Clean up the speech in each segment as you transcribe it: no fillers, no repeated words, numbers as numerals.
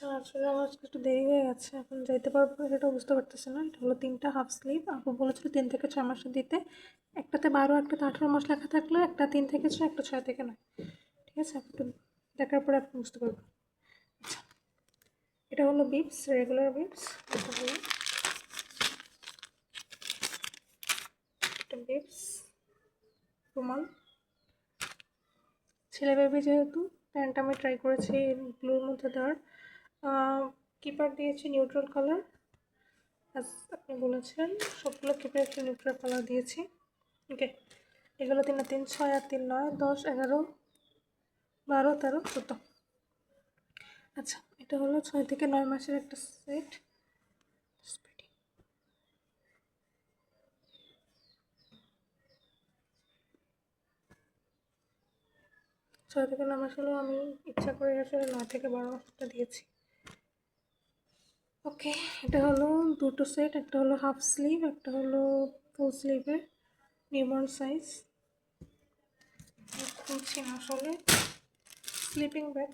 আচ্ছা, আসলে আমার আজকে একটু দেরি হয়ে গেছে, এখন যাইতে পারবো না সেটা বুঝতে পারতেছি না। এটা হলো 3টা হাফ স্লিভ, আপু বলেছিল 3 থেকে 6 মাসে দিতে। একটাতে 12, একটাতে 18 মাস লেখা থাকলো, একটা 3 থেকে 6, একটা 6 থেকে 9। ঠিক আছে, আপনি একটু দেখার পরে আপনি বুঝতে পারবেন। আচ্ছা, এটা হলো বিপস, রেগুলার বিপস। এটা হলো একটা বিপস রুমাল। ছেলে বেবি যেহেতু, প্যান্টটা আমি ট্রাই করেছি ব্লুর মধ্যে দেওয়ার। কিপার দিয়েছি নিউট্রাল কালার, আপনি বলেছেন সবগুলো কিপার একটা নিউট্রাল কালার দিয়েছি। ওকে, এগুলো 3 3 6 আর 3 9 10 11 12 13 14। আচ্ছা, এটা হলো 6 থেকে 9 মাসের একটা সেট। 6 থেকে 9 মাস হলো, আমি ইচ্ছা করে আসলে 9 থেকে 12 মাসটা দিয়েছি। ওকে, এটা হলো দুটো সেট, একটা হলো হাফ স্লিভ, একটা হলো ফুল স্লিভের নিউবর্ন সাইজ। খুলছি না আসলে। স্লিপিং ব্যাগ,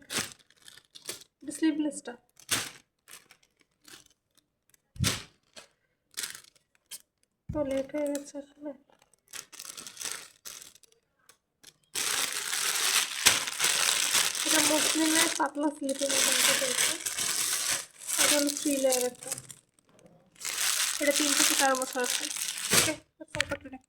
এটা স্লিভলেসটা। তো লেট হয়ে গেছে আসলে। এটা মসলিনের পাতলা স্লিপিং ব্যাগ রয়েছে। এটা হলো 3 লেয়ার একটা। এটা 3 থেকে 4 বছর আছে। ওকে, that's all for today.